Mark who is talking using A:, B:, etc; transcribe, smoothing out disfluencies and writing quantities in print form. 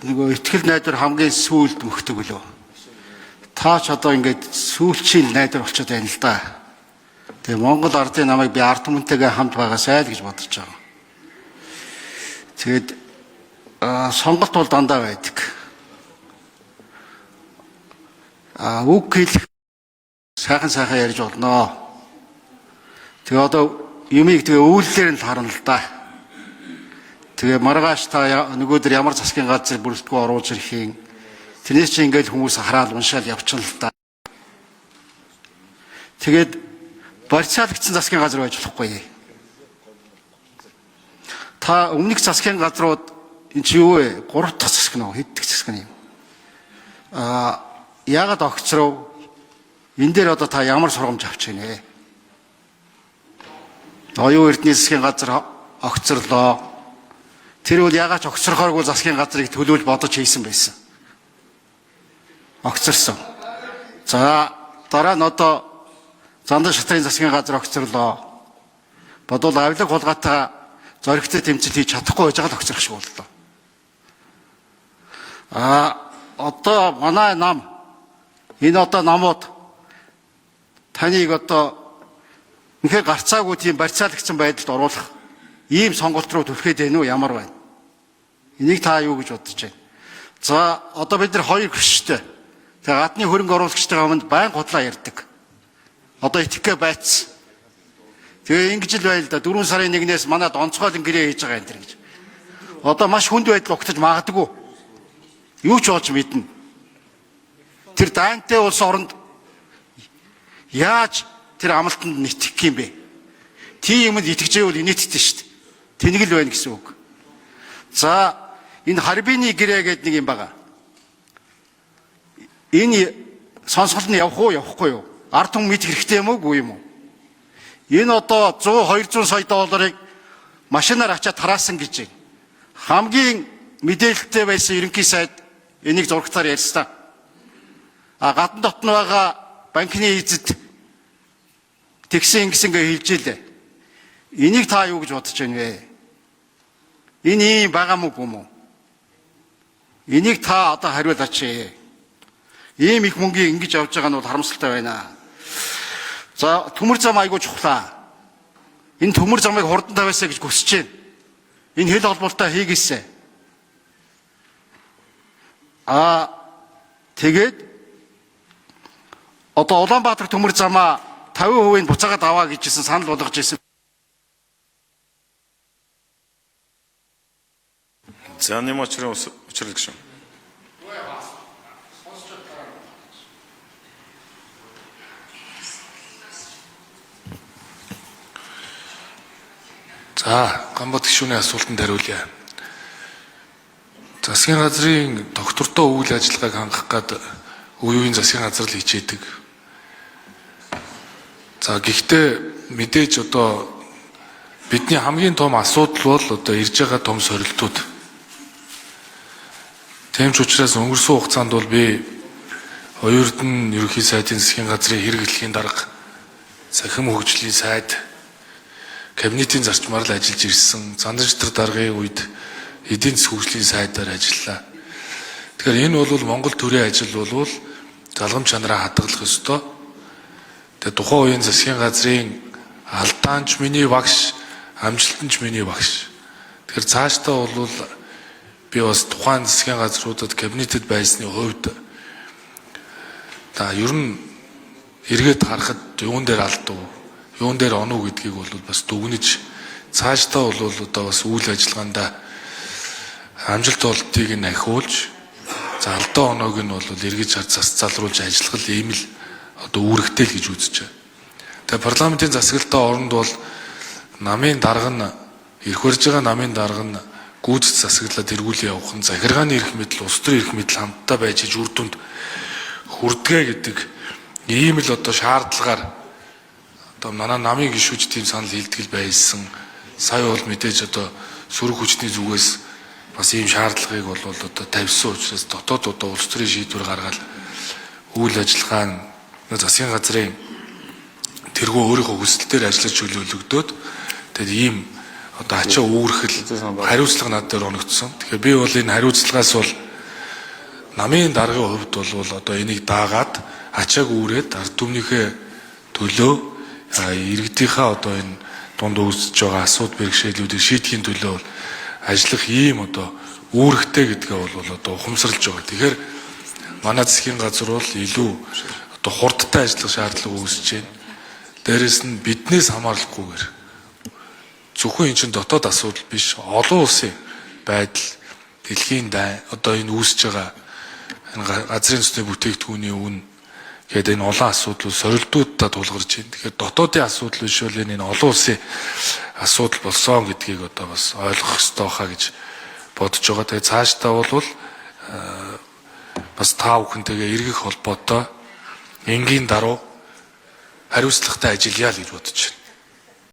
A: нөгөө ихтгэл найдвар хамгийн сүүлд мөхдөг лөө. Таач одоо ингээд сүүлчийн найдвар болчиход байна л да. Тэгээ Монгол ардын намайг би ард түмэнтэйгээ хамт байгаасай л гэж бодож байгаа. Тэгээд сонголт бол дандаа байдаг. Үг хэлэх сайхан ярьж болно. Тэгээ одоо юмыг тэгээ үйлдэлээр нь харна л да. Тэгээ маргааш та нөгөөдөр ямар засгийн газар бүрэлдэхүүн оруулж ирэхийн тэрнээс чи ингээд хүмүүс хараал уншаал явчихна л да. Тэгээд барьцаалагдсан засгийн газар байж болохгүй. Та өмнөх засгийн газрууд энэ чи юу вэ? 3 дахь засаг нөө хэд дэх засаг юм? Яагаад огцров? Энэ дээр одоо та ямар сургамж авч байна вэ? Оюун эрдэнэ засгийн газар огцрлоо. Тэр бол яагаад ч огцрохооргүй засгийн газрыг төлөвлөж бодож хийсэн байсан. Огцорсон. За дараа нь одоо Зандан шатрын засгийн газар огцрлоо. Бодвол авилга хулгайтай зоригтой тэмцэл хийж чадахгүй байж байгаа л огцрох шиг боллоо. Одоо манай нам энэ одоо намууд таныг одоо үнэхээр гарцаагүй тийм барьцаалагдсан байдалд оруулах ийм сонголт руу түлхээд байна уу ямар байна? Энийг та юу гэж бодож байна? За одоо бид нар хоёр гүштэй. Тэгээ гадны хөрөнгө оруулагчтайгаа өмнө байн худлаа ярьдаг. Одоо итгэхэ байц. Тэгээ ингэж л байл да 4 сарын 1-ээс манад онцгойлон гэрээ хийж байгаа энэ төр гэж. Одоо маш хүнд байдал огтож магадгүй. Юу ч болж мэднэ. Тэр дайнтай улс оронд яаж тэр амлалтанд нэтгэх юм бэ? Тийм юмд итгэжээвэл инээдтэй шүү дээ. Тэнгэл байна гэсэн үг. За энэ харбины гэрээ гэдэг нэг юм байгаа. Энэ сонсгол нь явах уу явахгүй юу? Ард түмэн мэдэх хэрэгтэй юм уу үгүй юм уу? Энэ одоо 100-200 сая долларыг машинаар ачаад тараасан гэж байна. Хамгийн мэдээлэлтэй байсан ерөнхий сайд энийг зурагтаар ярьсан. Гадна дотн байгаа банкны эзэд тэгсэн ингэсэнгээ хэлж илээ. Энийг та юу гэж бодож байна вэ? Энэ ийм байгаа мүү юм уу? Энийг та одоо хариулаач. Ийм их мөнгөийг ингэж явж байгаа нь бол харамсалтай байна. За төмөр зам айгуу чухлаа. Энэ төмөр замыг хурдан тавиасаа гэж хүсэж байна. Энэ хэл холбоотой хийгээсэй. Тэгээд одоо Улаанбаатар төмөр замаа 50% буцаагаад аваа гэжсэн санал болгож ирсэн.
B: За нэмэ учрал гэж.
C: За, Гамбат гишүүний асуултанд хариулъя. Засгийн газрын доктортой үйл ажиллагааг хангах гээд үеийн засгийн газар л хичээдэг. За, гэхдээ мэдээж одоо бидний хамгийн том асуудал бол одоо ирж байгаа том сорилтууд. Тийм ч учраас өнгөрсөн хугацаанд бол би оюун эрдэнэ ерөнхий сайдын засгийн газрын хэрэглэхийн дарга сахим хөгжлийн сайд кабинетийн зарчмаар л ажиллаж ирсэн. Зандан шатрын даргын үед эдийн засгийн хөгжлийн сайдаар ажиллалаа. Тэгэхээр энэ бол Монгол төрийн ажил бол залгам чанараа хадгалах ёстой. Тэгээ тухайн үеийн засгийн газрын алдаанч миний багш, амжилтанч миний багш. Тэгэхээр цаашдаа бол би бас тухайн засгийн газруудад кабинетэд байсны хувьд ер нь эргээд харахад юун дээр алдав, юун дээр онов гэдгийг бол бас дүгнэж цаашдаа бол одоо бас үйл ажиллагаанда амжилт олдтыг нь ахиулж за алдаа оноог нь бол эргэж залруулж ажиллах ийм л одоо үүрэгтэй л гэж үзэж байна. Тэгээ парламентын засаглалтаа оронд бол намын дарга нь ирэх барьж байгаа намын дарга нь гүйцэд засаглаад эргүүлээ явах нь захиргааны эрх мэдэл, улс төрийн эрх мэдэл хамтдаа байж үр дүнд хүрдэгэ гэдэг ийм л одоо шаардлагаар одоо манай намын гишүүч тийм санал хэлтгэл байсан. Сая бол мэдээж одоо сөрөг хүчний зүгээс бас ийм шаардлагыг бол одоо тавьсан учраас дотоод одоо улс төрийн шийдвэр гаргаад үйл ажиллагаа нь засгийн газрын тэргүү өөрийнхөө хүсэлтээр ажиллаж чөлөөлөгдөөд тэгээд ийм одоо ачаа үүрхэл хариуцлага над дээр оногдсон. Тэгэхээр би бол энэ хариуцлагаас бол намын даргын хувьд бол одоо энийг даагаад ачааг үүрээд ард түмнийхээ төлөө иргэдийнхээ одоо энэ дунд үүсэж байгаа асуудал бэрхшээлүүдийг шийдэхийн төлөө ажиллах ийм одоо үүрэгтэй гэдгээ бол одоо ухамсарлаж байгаа. Тэгэхээр манай засгийн газар бол илүү одоо хурдтай ажиллах шаардлага үүсэж байна. Дээрээс нь биднээс хамааралгүйгээр зөвхөн эн чинь дотоод асуудал биш, олон улсын байдал, дэлхийн дай одоо энэ үүсэж байгаа энэ газрын төсний бүтээгдэхүүний үн гэдэг энэ олон асуудлууд сорилтуудад тулгарч байна. Тэгэхээр дотоодын асуудал биш бол энэ олон улсын асуудал болсон гэдгийг одоо бас ойлгох ёстой хаа гэж бодож байгаа. Тэгээ цаашдаа бол бас та бүхэнтэйгээ эргэх холбоотой энгийн даруй хариуцлагатай ажиллая л гэж бодож байна.